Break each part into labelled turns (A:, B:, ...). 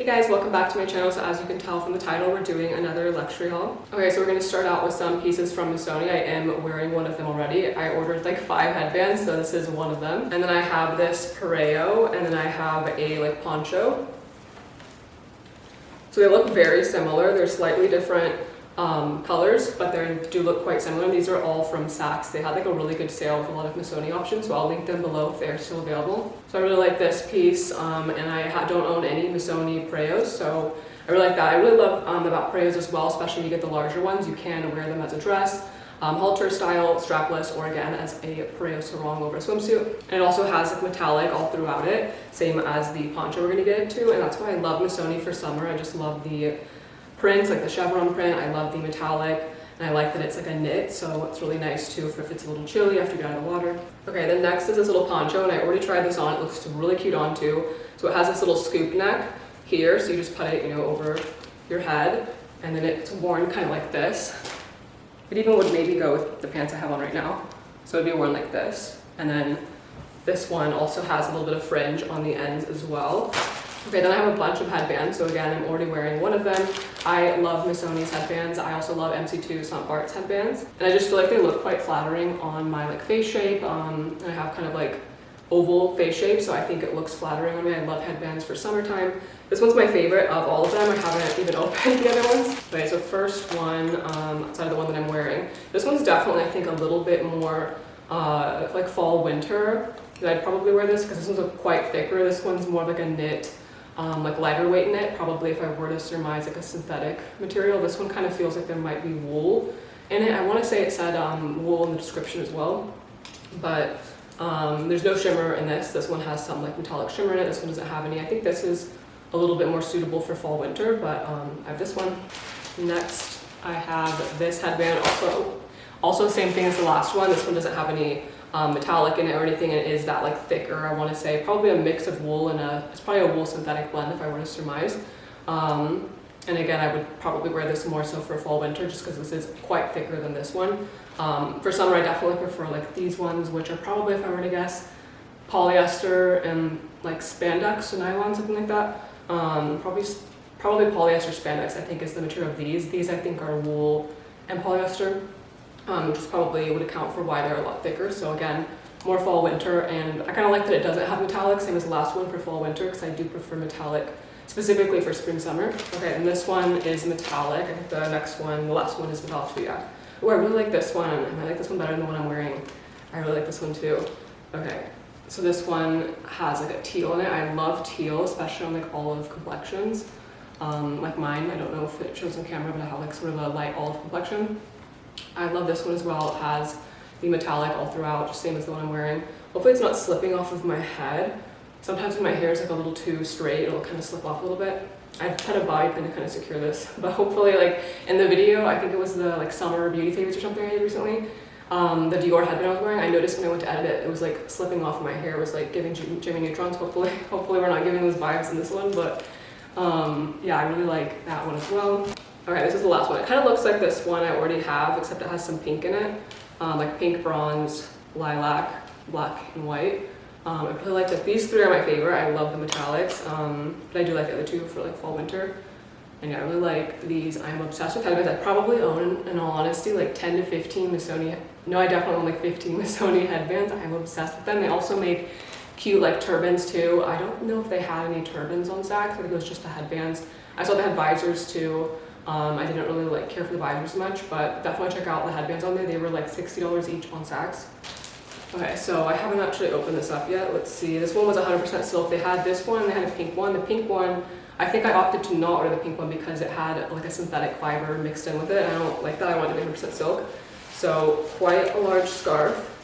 A: Hey guys, welcome back to my channel. So as you can tell from the title, we're doing another luxury haul. Okay, so we're going to start out with some pieces from Missoni. I am wearing one of them already. I ordered like 5 headbands, so this is one of them. And then I have this pareo, and then I have a like poncho. So they look very similar. They're slightly different colors, but they do look quite similar. These are all from Saks. They had like a really good sale with a lot of Missoni options, so I'll link them below if they're still available. So I really like this piece, and I don't own any Missoni pareos, so I really like that. I really love about pareos as well, especially when you get the larger ones. You can wear them as a dress, halter style, strapless, or again as a pareo sarong over a swimsuit. And it also has like metallic all throughout it, same as the poncho we're gonna get into, and that's why I love Missoni for summer. I just love the prints, like the chevron print. I love the metallic, and I like that it's like a knit, so it's really nice too for if it's a little chilly after you get out of the water. Okay, then next is this little poncho, and I already tried this on. It looks really cute on too. So it has this little scoop neck here, so you just put it, over your head, and then it's worn kind of like this. It even would maybe go with the pants I have on right now. So it'd be worn like this. And then this one also has a little bit of fringe on the ends as well. Okay, then I have a bunch of headbands. So again, I'm already wearing one of them. I love Missoni's headbands. I also love MC2 St. Barth's headbands. And I just feel like they look quite flattering on my like face shape. And I have kind of like oval face shape, so I think it looks flattering on me. I love headbands for summertime. This one's my favorite of all of them. I haven't even opened the other ones. Okay, so first one, outside of the one that I'm wearing. This one's definitely, I think, a little bit more like fall winter. I'd probably wear this because this one's quite thicker. This one's more like a knit, like lighter weight knit. Probably if I were to surmise like a synthetic material. This one kind of feels like there might be wool in it. I want to say it said wool in the description as well, but there's no shimmer in this. This one has some like metallic shimmer in it. This one doesn't have any. I think this is a little bit more suitable for fall winter, but I have this one. Next, I have this headband, also same thing as the last one. This one doesn't have any metallic in it or anything, and it is that like thicker, I want to say probably a mix of wool and it's probably a wool synthetic blend if I were to surmise. And again, I would probably wear this more so for fall winter just because this is quite thicker than this one. For summer, I definitely prefer like these ones, which are probably, if I were to guess, polyester and like spandex or nylon, something like that. Probably polyester spandex, I think, is the material of these. These I think are wool and polyester, which is probably would account for why they're a lot thicker. So again, more fall winter, and I kind of like that it doesn't have metallic, same as the last one for fall winter, because I do prefer metallic specifically for spring summer. Okay, and this one is metallic. I think the last one is metallic too, yeah. Oh, I really like this one. I like this one better than the one I'm wearing. I really like this one too. Okay, so this one has like a teal in it. I love teal, especially on like olive complexions. Like mine, I don't know if it shows on camera, but I have like sort of a light olive complexion. I love this one as well. It has the metallic all throughout, just same as the one I'm wearing. Hopefully it's not slipping off of my head. Sometimes when my hair is like a little too straight, it'll kind of slip off a little bit. I've had a bobby pin to kind of secure this, but hopefully, like in the video, I think it was the like summer beauty favorites or something I did recently, the Dior headband I was wearing, I noticed when I went to edit it, it was like slipping off my hair. It was like giving Jimmy Neutrons. Hopefully we're not giving those vibes in this one, but yeah, I really like that one as well. Okay, this is the last one. It kind of looks like this one I already have, except it has some pink in it, like pink, bronze, lilac, black, and white. I really like that. These 3 are my favorite. I love the metallics, but I do like the other 2 for like fall winter. And yeah, I really like these. I'm obsessed with headbands. I probably own, in all honesty, like 10 to 15 Missoni. No, I definitely own like 15 Missoni headbands. I'm obsessed with them. They also make cute like turbans too. I don't know if they had any turbans on Saks. I think it was just the headbands. I saw they had visors too. I didn't really like care for the visors much, but definitely check out the headbands on there. They were like $60 each on Saks. Okay, so I haven't actually opened this up yet. Let's see. This one was 100% silk. They had this one, they had a pink one. The pink one, I think I opted to not order the pink one because it had like a synthetic fiber mixed in with it. I don't like that. I wanted 100% silk. So quite a large scarf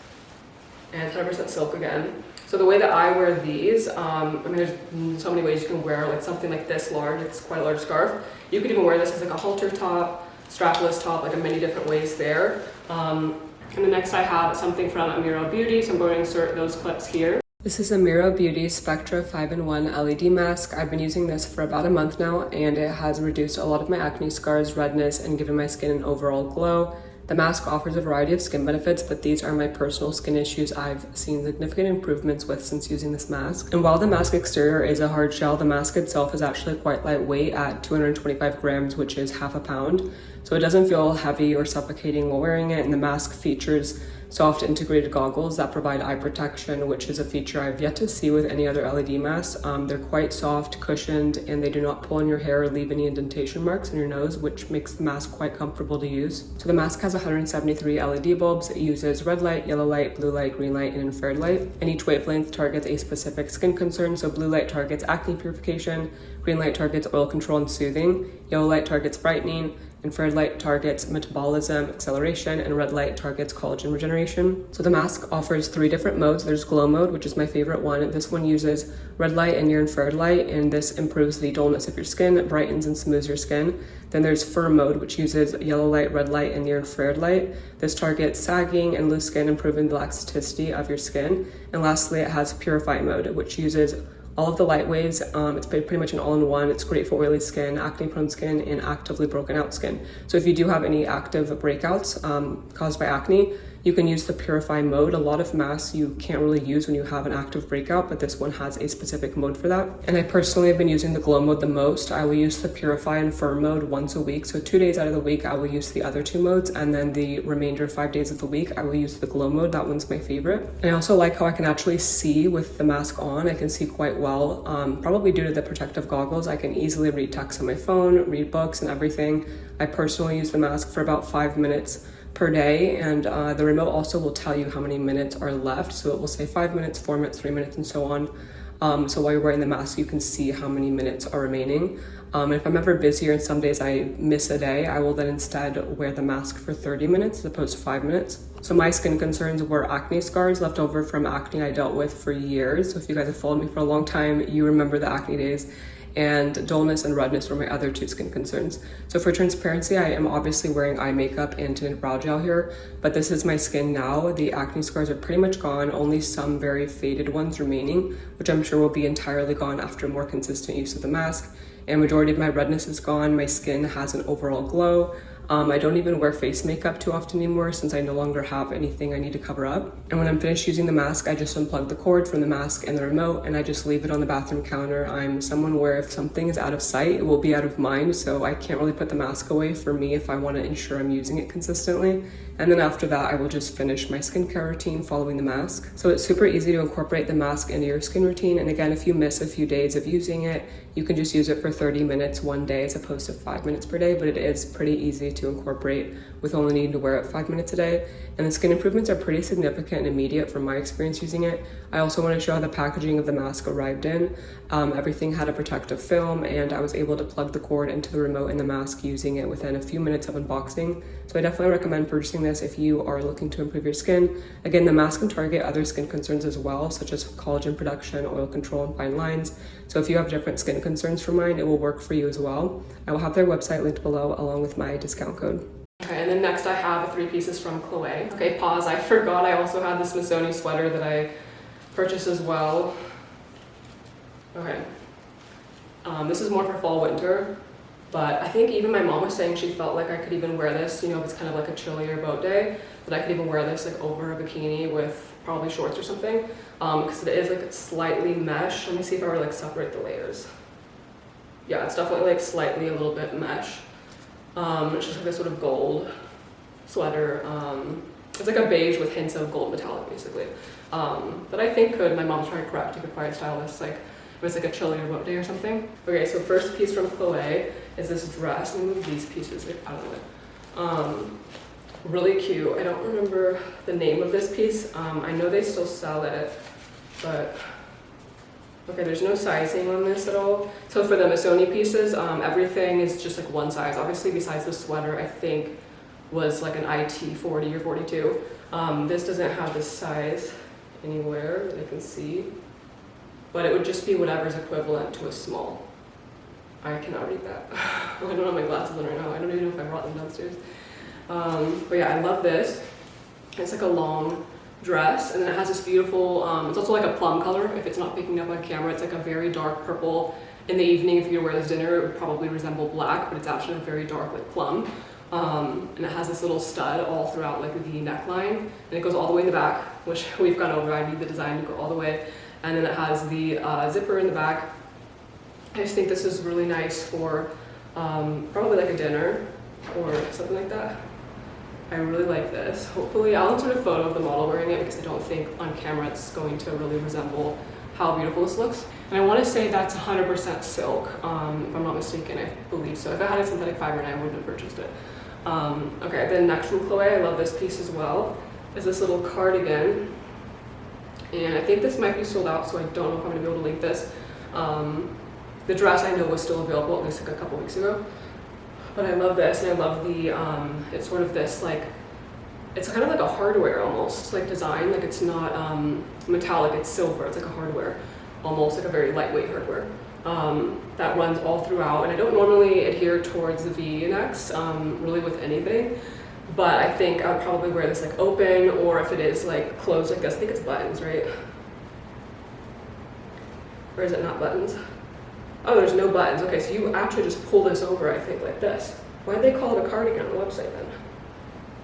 A: and 100% silk again. So the way that I wear these, I mean, there's so many ways you can wear like something like this large. It's quite a large scarf. You could even wear this as like a halter top, strapless top, like in many different ways there. And the next I have something from Amiro Beauty, so I'm going to insert those clips here. This is Amiro Beauty Spectra 5-in-1 LED mask. I've been using this for about a month now, and it has reduced a lot of my acne scars, redness, and given my skin an overall glow. The mask offers a variety of skin benefits, but these are my personal skin issues I've seen significant improvements with since using this mask. And while the mask exterior is a hard shell, the mask itself is actually quite lightweight at 225 grams, which is half a pound. So it doesn't feel heavy or suffocating while wearing it, and the mask features soft integrated goggles that provide eye protection, which is a feature I've yet to see with any other LED masks. They're quite soft, cushioned, and they do not pull on your hair or leave any indentation marks on your nose, which makes the mask quite comfortable to use. So the mask has 173 LED bulbs. It uses red light, yellow light, blue light, green light, and infrared light. And each wavelength targets a specific skin concern. So blue light targets acne purification, green light targets oil control and soothing, yellow light targets brightening, infrared light targets metabolism acceleration, and red light targets collagen regeneration. So the mask offers 3 different modes. There's glow mode, which is my favorite one. This one uses red light and near infrared light, and this improves the dullness of your skin, brightens and smooths your skin. Then there's firm mode, which uses yellow light, red light, and near infrared light. This targets sagging and loose skin, improving the elasticity of your skin. And lastly, it has purify mode, which uses all of the light waves. It's pretty much an all-in-one. It's great for oily skin, acne-prone skin, and actively broken out skin. So if you do have any active breakouts caused by acne, you can use the purify mode. A lot of masks you can't really use when you have an active breakout, but this one has a specific mode for that. And I personally have been using the glow mode the most. I will use the purify and firm mode once a week. So 2 days out of the week, I will use the other 2 modes. And then the remainder 5 days of the week, I will use the glow mode. That one's my favorite. And I also like how I can actually see with the mask on. I can see quite well, probably due to the protective goggles. I can easily read text on my phone, read books and everything. I personally use the mask for about 5 minutes per day, and the remote also will tell you how many minutes are left. So it will say 5 minutes, 4 minutes, 3 minutes, and so on. So while you're wearing the mask, you can see how many minutes are remaining. If I'm ever busier and some days I miss a day, I will then instead wear the mask for 30 minutes as opposed to 5 minutes. So my skin concerns were acne scars left over from acne I dealt with for years. So if you guys have followed me for a long time, you remember the acne days. And dullness and redness were my other 2 skin concerns. So for transparency, I am obviously wearing eye makeup and tinted brow gel here, but this is my skin now. The acne scars are pretty much gone, only some very faded ones remaining, which I'm sure will be entirely gone after more consistent use of the mask. And majority of my redness is gone. My skin has an overall glow. I don't even wear face makeup too often anymore since I no longer have anything I need to cover up. And when I'm finished using the mask, I just unplug the cord from the mask and the remote, and I just leave it on the bathroom counter. I'm someone where if something is out of sight, it will be out of mind, so I can't really put the mask away for me if I want to ensure I'm using it consistently. And then after that, I will just finish my skincare routine following the mask. So it's super easy to incorporate the mask into your skin routine. And again, if you miss a few days of using it, you can just use it for 30 minutes one day as opposed to 5 minutes per day, but it is pretty easy to incorporate with only needing to wear it 5 minutes a day. And the skin improvements are pretty significant and immediate from my experience using it. I also want to show how the packaging of the mask arrived in. Everything had a protective film, and I was able to plug the cord into the remote in the mask using it within a few minutes of unboxing. So I definitely recommend purchasing this if you are looking to improve your skin. Again, the mask can target other skin concerns as well, such as collagen production, oil control, and fine lines. So if you have different skin concerns from mine, it will work for you as well. I will have their website linked below along with my discount code. Okay, and then next I have 3 pieces from Chloé. Okay, pause, I forgot I also had this Missoni sweater that I purchased as well. Okay, this is more for fall winter, but I think even my mom was saying she felt like I could even wear this, you know, if it's kind of like a chillier boat day, that I could even wear this like over a bikini with probably shorts or something, because it is like slightly mesh. Let me see if I were to like separate the layers. Yeah, it's definitely like slightly a little bit mesh. It's just like this sort of gold sweater. It's like a beige with hints of gold metallic basically. But I think my mom's trying to correct, you could probably style this like if it's like a chillier boat day or something. Okay, so first piece from Chloé is this dress. Let me move these pieces out of it. Really cute. I don't remember the name of this piece. I know they still sell it, but okay, there's no sizing on this at all. So for the Missoni pieces, everything is just like one size. Obviously, besides the sweater, I think was like an IT 40 or 42. This doesn't have this size anywhere that I can see, but it would just be whatever's equivalent to a small. I cannot read that. I don't have my glasses on right now. I don't even know if I brought them downstairs. But yeah, I love this. It's like a long dress, and then it has this beautiful, it's also like a plum color. If it's not picking up on camera, it's like a very dark purple. In the evening, if you were to wear this dinner, it would probably resemble black, but it's actually a very dark like plum. And it has this little stud all throughout like the neckline, and it goes all the way in the back, which we've gone over. I need the design to go all the way. And then it has the zipper in the back. I just think this is really nice for probably like a dinner or something like that. I really like this. Hopefully I'll insert a photo of the model wearing it, because I don't think on camera it's going to really resemble how beautiful this looks. And I want to say that's 100% silk, if I'm not mistaken. I believe so. If I had a synthetic fiber, I wouldn't have purchased it. Okay, then next from Chloé, I love this piece as well, is this little cardigan. And I think this might be sold out, so I don't know if I'm going to be able to link this. The dress I know was still available at least like a couple weeks ago. But I love this, and I love the, it's sort of this like, it's kind of like a hardware almost, like design. Like it's not metallic, it's silver, it's like a hardware, almost like a very lightweight hardware. That runs all throughout, and I don't normally adhere towards the V-necks really with anything, but I think I would probably wear this like open, or if it is like closed like this, I think it's buttons, right? Or is it not buttons? Oh, there's no buttons. Okay, so you actually just pull this over, I think, like this. Why'd they call it a cardigan on the website then?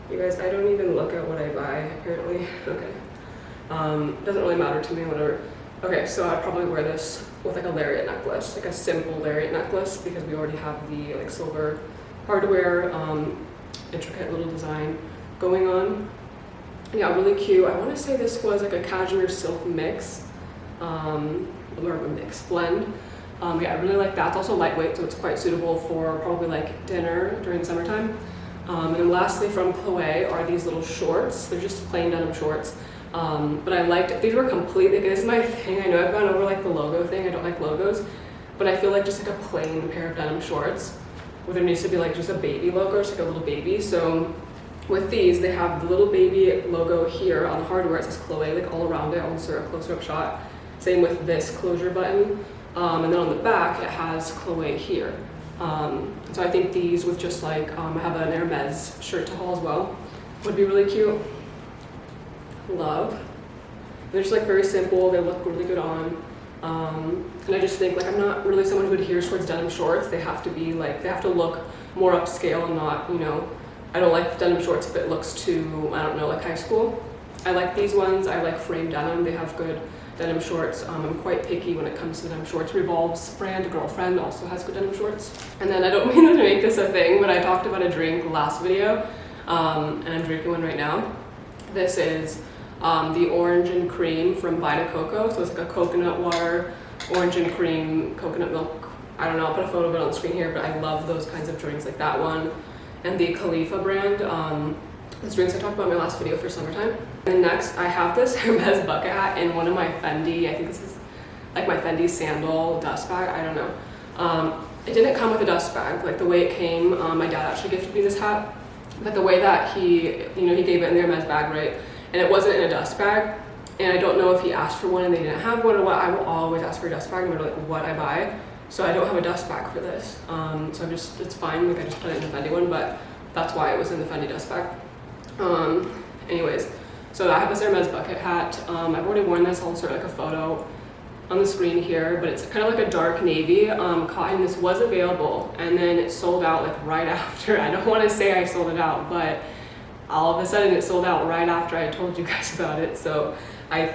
A: You guys, I don't even look at what I buy, apparently. Okay. Doesn't really matter to me, whatever. Okay, so I'd probably wear this with like a lariat necklace, like a simple lariat necklace, because we already have the like silver hardware, intricate little design going on. Yeah, really cute. I want to say this was like a cashmere silk mix, or a mix blend. Yeah, I really like that. It's also lightweight, so it's quite suitable for probably like dinner during the summertime. And then lastly from Chloé are these little shorts. They're just plain denim shorts. But I liked it. These were completely, this is my thing. I know I've gone over like the logo thing. I don't like logos, but I feel like just like a plain pair of denim shorts where there needs to be like just a baby logo, just like a little baby. So with these, they have the little baby logo here on the hardware. It says Chloé like all around it. I'll insert a closer up shot. Same with this closure button. And then on the back, it has Chloé here. So I think these with just like, I have an Hermes shirt to haul as well, would be really cute. Love. They're just like very simple. They look really good on. And I just think like I'm not really someone who adheres towards denim shorts. They have to be like, they have to look more upscale and not, you know, I don't like denim shorts if it looks too, I don't know, like high school. I like these ones. I like frame denim. They have good denim shorts. I'm quite picky when it comes to denim shorts. Revolve's brand, Girlfriend, also has good denim shorts. And then I don't mean to make this a thing, but I talked about a drink last video, and I'm drinking one right now. This is the orange and cream from Vita Coco. So it's like a coconut water, orange and cream, coconut milk. I don't know, I'll put a photo of it on the screen here, but I love those kinds of drinks like that one. And the Khalifa brand, these drinks I talked about in my last video for summertime. And next, I have this Hermes bucket hat in one of my Fendi, I think this is like my Fendi sandal dust bag, I don't know. It didn't come with a dust bag, like the way it came, my dad actually gifted me this hat, but the way that he, you know, he gave it in the Hermes bag, right? And it wasn't in a dust bag, and I don't know if he asked for one and they didn't have one or what. I will always ask for a dust bag no matter like what I buy, so I don't have a dust bag for this. So I'm just, it's fine, like I just put it in the Fendi one, but that's why it was in the Fendi dust bag. Anyways, so I have this Hermes bucket hat. I've already worn this. I'll insert like a photo on the screen here, but it's kind of like a dark navy cotton. This was available, and then it sold out like right after. I don't want to say I sold it out, but all of a sudden it sold out right after I told you guys about it. So I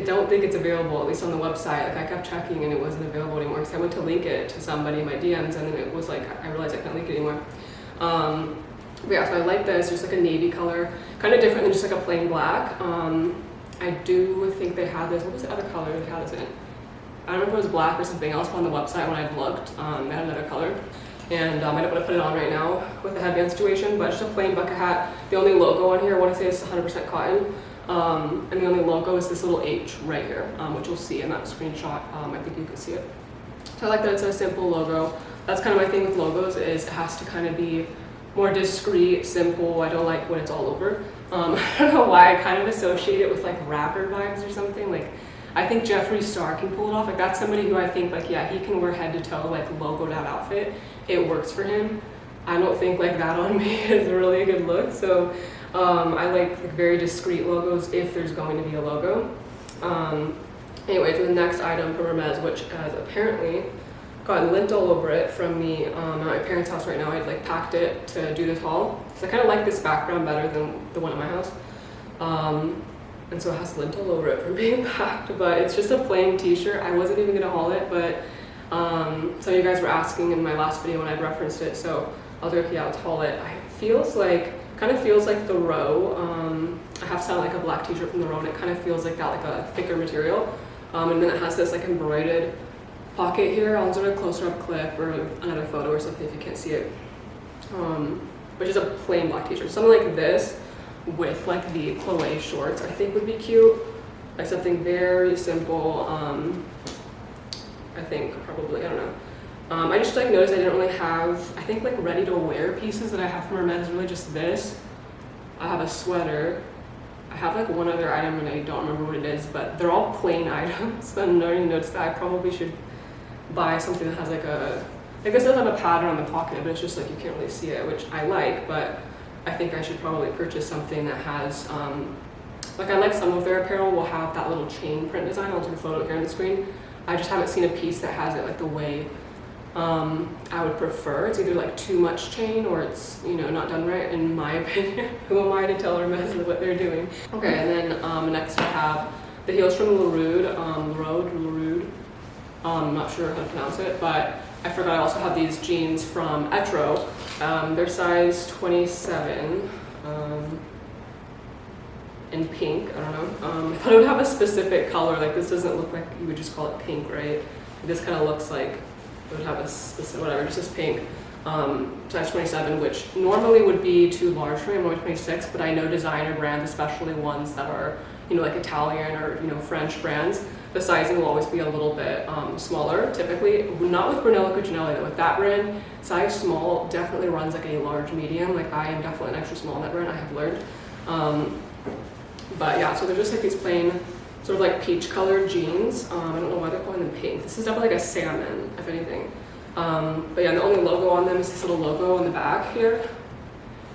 A: don't think it's available, at least on the website. Like I kept checking and it wasn't available anymore, because I went to link it to somebody in my DMs, and then it was like, I realized I couldn't link it anymore. But yeah, so I like this, just like a navy color, kind of different than just like a plain black. I do think they had this, what was the other color they had this in? I don't know if it was black or something else, but on the website when I looked, they had another color. And I don't want to put it on right now with the headband situation, but just a plain bucket hat. The only logo on here, I want to say is 100% cotton. And the only logo is this little H right here, which you'll see in that screenshot. I think you can see it. So I like that it's a simple logo. That's kind of my thing with logos, is it has to kind of be more discreet, simple. I don't like when it's all over. I don't know why, I kind of associate it with like rapper vibes or something. Like I think Jeffree Star can pull it off. Like that's somebody who I think like, yeah, he can wear head to toe like logoed out outfit. It works for him. I don't think like that on me is really a good look. So I like very discreet logos if there's going to be a logo. Anyway, to the next item from Hermes, which has apparently got lint all over it from me at my parents' house right now. I'd like packed it to do this haul. So I kind of like this background better than the one at my house. And so it has lint all over it from being packed, but it's just a plain t-shirt. I wasn't even gonna haul it, but some of you guys were asking in my last video when I referenced it, so I was like, okay, yeah, let's haul it. Kind of feels like the Row. I have found like a black t-shirt from the Row, and it kind of feels like that, like a thicker material. And then it has this like embroidered pocket here. I'll insert a closer up clip or another photo or something if you can't see it. Which is a plain black t-shirt. Something like this with like the Chloé shorts I think would be cute. Like something very simple. I think probably, I don't know. I just like noticed I didn't really have, I think like ready to wear pieces that I have from Hermes is really just this. I have a sweater. I have like one other item and I don't remember what it is, but they're all plain items. And I noticed that I probably should buy something that has like this doesn't have a pattern on the pocket, but it's just like you can't really see it, which I like, but I think I should probably purchase something that has, like I like some of their apparel will have that little chain print design. I'll take a photo here on the screen. I just haven't seen a piece that has it like the way I would prefer. It's either like too much chain or it's, you know, not done right in my opinion. Who am I to tell Hermes what they're doing? Okay, and then next I have the heels from Larroude. I'm not sure how to pronounce it, but I forgot I also have these jeans from Etro. They're size 27 in pink. I don't know. I thought it would have a specific color. Like this doesn't look like you would just call it pink, right? This kind of looks like it would have a specific, whatever, just this pink. Size 27, which normally would be too large for me. I'm only 26, but I know designer brands, especially ones that are, you know, like Italian or, you know, French brands, the sizing will always be a little bit smaller, typically. Not with Brunello Cucinelli though. With that brand, size small definitely runs like a large medium. Like I am definitely an extra small in that brand, I have learned. But yeah, so they're just like these plain sort of like peach colored jeans. I don't know why they're calling them pink. This is definitely like a salmon, if anything. But yeah, the only logo on them is this little logo on the back here,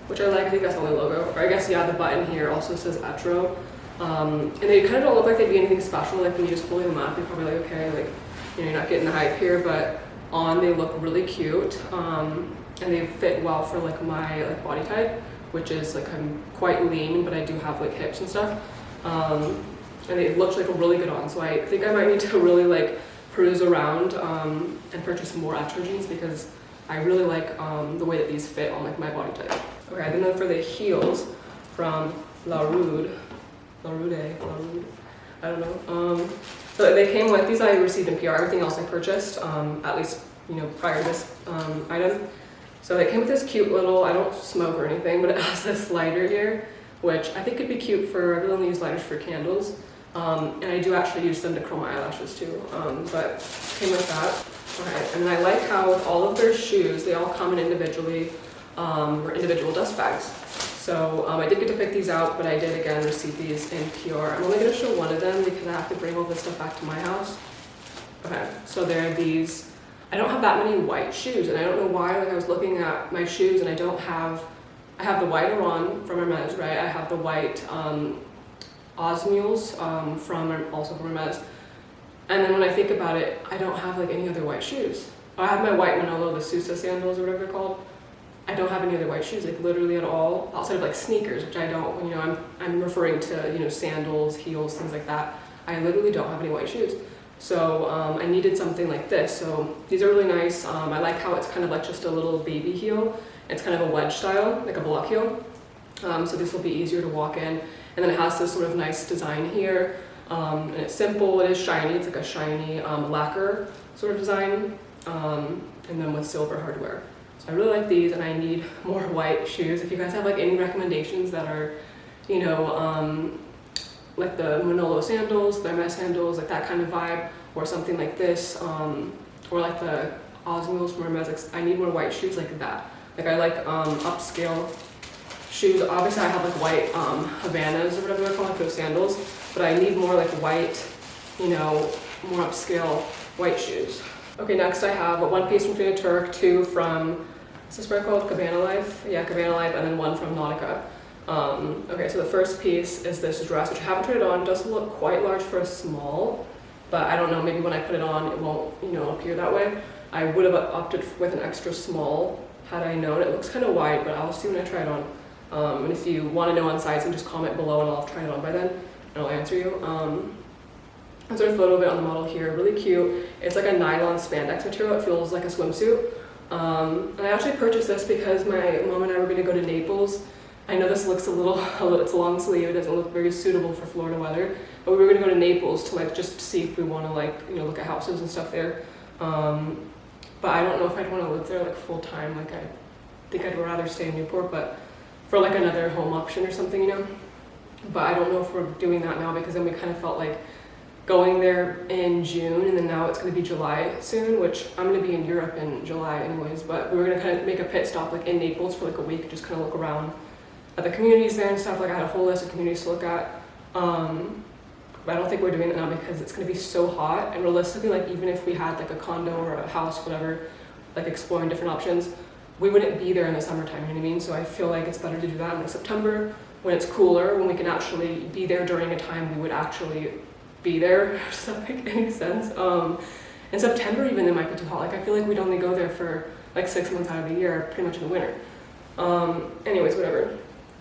A: which I like. I think that's the only logo. Or I guess, yeah, the button here also says Etro. And they kind of don't look like they'd be anything special. Like when you just pulling them up, you're probably like, okay, like, you know, you're not getting the hype here, but on they look really cute. And they fit well for like my like body type, which is like I'm quite lean, but I do have like hips and stuff. And they looked like really good on. So I think I might need to really like peruse around and purchase more Etro jeans because I really like the way that these fit on like my body type. Okay, and then for the heels from Larroude, I don't know. So they came with these. I received in PR. Everything else I purchased, at least, you know, prior to this item. So they came with this cute little, I don't smoke or anything, but it has this lighter here, which I think could be cute for, I really use lighters for candles. And I do actually use them to curl my eyelashes too, but came with that. Okay, and then I like how with all of their shoes, they all come in individually, or individual dust bags. So I did get to pick these out, but I did again receive these in PR. I'm only gonna show one of them because I have to bring all this stuff back to my house. Okay, so there are these. I don't have that many white shoes, and I don't know why. Like I was looking at my shoes, and I have the white Iran from Hermes, right? I have the white Osmules also from Hermes. And then when I think about it, I don't have like any other white shoes. I have my white Manolo, the Sousa sandals or whatever they're called. I don't have any other white shoes, like literally at all, outside of like sneakers, which I don't, you know, I'm referring to, you know, sandals, heels, things like that. I literally don't have any white shoes. So I needed something like this. So these are really nice. I like how it's kind of like just a little baby heel. It's kind of a wedge style, like a block heel. So this will be easier to walk in. And then it has this sort of nice design here. And it's simple, it is shiny. It's like a shiny lacquer sort of design. And then with silver hardware. So I really like these, and I need more white shoes. If you guys have like any recommendations that are, you know, like the Manolo sandals, the Hermes sandals, like that kind of vibe, or something like this, or like the Osmules from Hermes, I need more white shoes like that. Like I like upscale shoes. Obviously I have like white Havanas or whatever they're called, like those sandals, but I need more like white, you know, more upscale white shoes. Okay, next I have one piece from Trina Turk, two from, what's this brand called? Cabana Life? Yeah, Cabana Life, and then one from Nautica. Okay, so the first piece is this dress, which I haven't tried it on. It does look quite large for a small, but I don't know, maybe when I put it on, it won't, you know, appear that way. I would have opted with an extra small had I known. It looks kind of wide, but I'll see when I try it on. And if you want to know on size, then just comment below and I'll try it on by then and I'll answer you. There's a photo of it on the model here, really cute. It's like a nylon spandex material. It feels like a swimsuit. And I actually purchased this because my mom and I were going to go to Naples. I know this looks it's a long sleeve, it doesn't look very suitable for Florida weather, but we were going to go to Naples to like just see if we want to like, you know, look at houses and stuff there. But I don't know if I'd want to live there like full time. Like I think I'd rather stay in Newport, but for like another home option or something, you know. But I don't know if we're doing that now because then we kind of felt like going there in June and then now it's going to be July soon, which I'm going to be in Europe in July anyways, but we were going to kind of make a pit stop like in Naples for like a week, just kind of look around at the communities there and stuff. Like I had a whole list of communities to look at. But I don't think we're doing it now because it's going to be so hot, and realistically, like even if we had like a condo or a house, whatever, like exploring different options, we wouldn't be there in the summertime, you know what I mean? So I feel like it's better to do that in like September when it's cooler, when we can actually be there during a time we would actually be there. Does that make any sense? In September even it might be too hot. Like I feel like we'd only go there for like 6 months out of the year, pretty much in the winter. Anyways, whatever.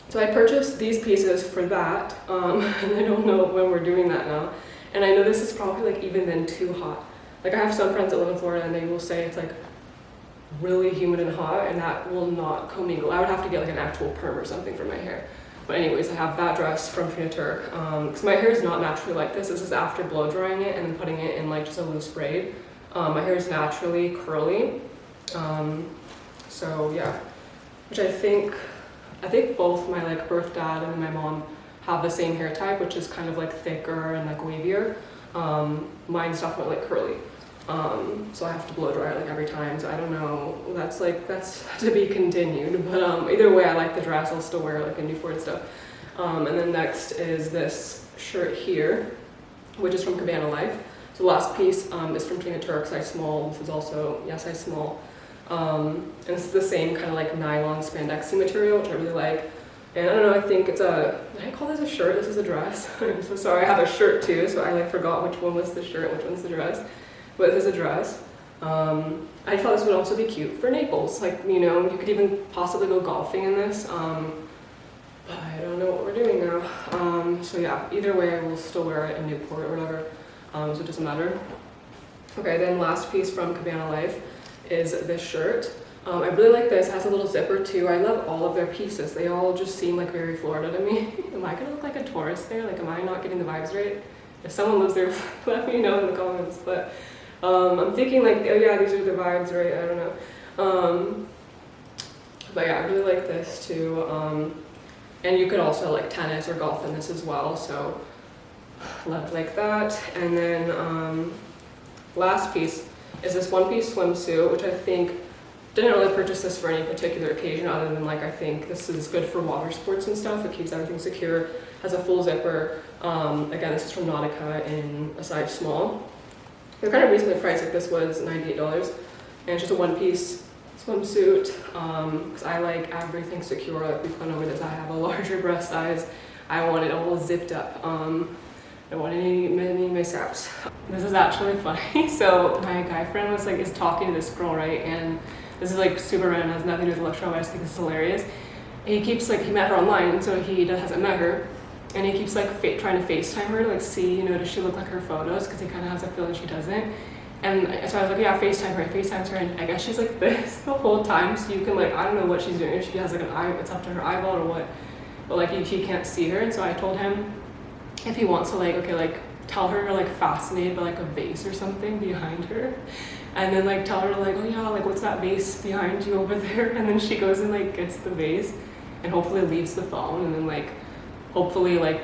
A: So I purchased these pieces for that, and I don't know when we're doing that now. And I know this is probably like even then too hot. Like I have some friends that live in Florida and they will say it's like really humid and hot and that will not commingle. I would have to get like an actual perm or something for my hair. But anyways, I have that dress from Trina Turk. Because my hair is not naturally like this. This is after blow drying it and then putting it in like just a loose braid. My hair is naturally curly. So yeah, which I think both my like birth dad and my mom have the same hair type, which is kind of like thicker and like wavier. Mine's definitely like curly. So I have to blow dry it like every time. So I don't know, that's to be continued. But either way, I like the dress. I'll still wear it like in Newport and stuff. And then next is this shirt here, which is from Cabana Life. So the last piece is from Trina Turk, size small. This is also, yeah, size small. And it's the same kind of like nylon spandexy material, which I really like. And I don't know, I think it's did I call this a shirt? This is a dress. I'm so sorry, I have a shirt too, so I like forgot which one was the shirt and which one's the dress. But this is a dress. I thought this would also be cute for Naples. Like, you know, you could even possibly go golfing in this. But I don't know what we're doing now. So yeah, either way, I will still wear it in Newport or whatever. So it doesn't matter. Okay, then last piece from Cabana Life is this shirt. I really like this. It has a little zipper too. I love all of their pieces. They all just seem like very Florida to me. Am I gonna look like a tourist there? Like, am I not getting the vibes right? If someone lives there, let me know in the comments. But I'm thinking like, oh yeah, these are the vibes, right? I don't know. But yeah, I really like this too. And you could also like tennis or golf in this as well. So love like that. And then last piece is this one-piece swimsuit, which I think didn't really purchase this for any particular occasion other than like I think this is good for water sports and stuff. It keeps everything secure, has a full zipper. Again, this is from Nautica in a size small. They're kind of reasonably priced. Like this was $98, and it's just a one-piece swimsuit. Because I like everything secure. Like we've gone over this. I have a larger breast size. I want it all zipped up. I don't want any mishaps. This is actually funny. So my guy friend was like, is talking to this girl, right? And this is like super random, has nothing to do with the lecture, but I just think this is hilarious. And he keeps like, he met her online, so he hasn't met her. And he keeps like trying to FaceTime her to like see, you know, does she look like her photos? Because he kind of has a feeling she doesn't. And so I was like, yeah, FaceTime her. I FaceTimes her, and I guess she's like this the whole time. So you can like, I don't know what she's doing. If she has like an eye, it's up to her eyeball or what. But like he can't see her. And so I told him if he wants to like, okay, like tell her you're like fascinated by like a vase or something behind her. And then like tell her like, oh yeah, like what's that vase behind you over there? And then she goes and like gets the vase and hopefully leaves the phone. And then like, hopefully like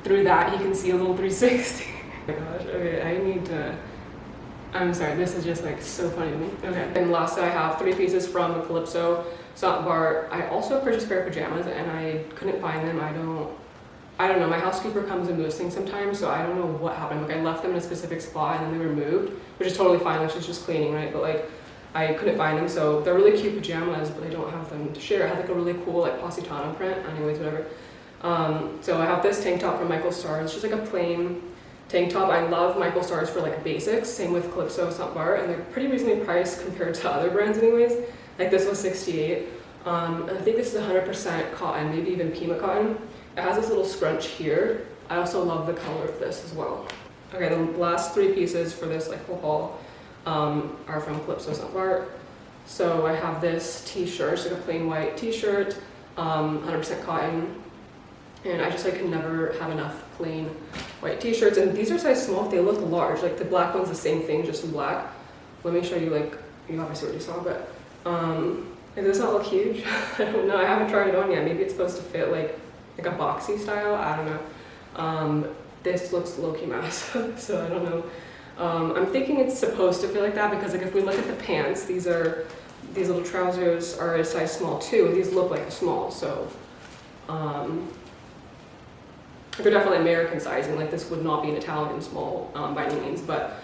A: through that he can see a little 360. Oh my gosh, okay, I need to, I'm sorry, this is just like so funny to me. Okay, and last I have 3 pieces from Calypso St. Barth. I also purchased a pair of pajamas and I couldn't find them. I don't know, my housekeeper comes and moves things sometimes, so I don't know what happened. Like I left them in a specific spot and then they were moved, which is totally fine, like she's just cleaning, right? But like I couldn't find them, so they're really cute pajamas, but I don't have them to share. I had like a really cool like Positano print, anyways, whatever. So I have this tank top from Michael Stars. It's just like a plain tank top. I love Michael Stars for like basics, same with Calypso St, and they're pretty reasonably priced compared to other brands anyways. Like this was 68. And I think this is 100% cotton, maybe even Pima cotton. It has this little scrunch here. I also love the color of this as well. Okay, the last 3 pieces for this like whole haul are from Calypso St. So I have this t-shirt, it's like a plain white t-shirt, 100% cotton. And I just like can never have enough plain white t-shirts. And these are size small, they look large. Like the black one's the same thing, just in black. Let me show you, like, you obviously already saw, but does this not look huge? I don't know, I haven't tried it on yet. Maybe it's supposed to fit like a boxy style, I don't know. This looks low-key massive, so I don't know. I'm thinking it's supposed to feel like that because like if we look at the pants, these little trousers are a size small too, and these look like a small, so they're definitely American sizing. Like this would not be an Italian small by any means, but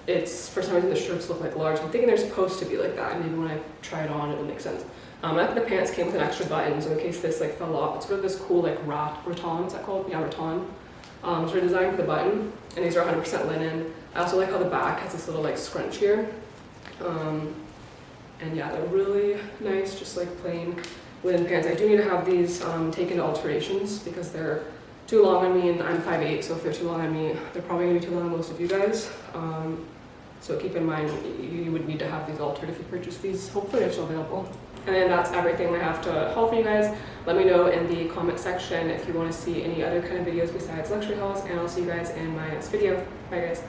A: it's, for some reason the shirts look like large. I'm thinking they're supposed to be like that, and maybe when I try it on it'll make sense. I think the pants came with an extra button, so in case this like fell off, it's got this cool like rattan, is that called? Yeah, rattan. Sort of design for the button, and these are 100% linen. I also like how the back has this little like scrunch here. And yeah, they're really nice, just like plain linen pants. I do need to have these taken to alterations because they're too long on me, and I'm 5'8", so if they're too long on me, they're probably gonna be too long on most of you guys. So keep in mind, you would need to have these altered if you purchase these. Hopefully they're still available. And then that's everything I have to haul for you guys. Let me know in the comment section if you want to see any other kind of videos besides luxury hauls, and I'll see you guys in my next video. Bye guys.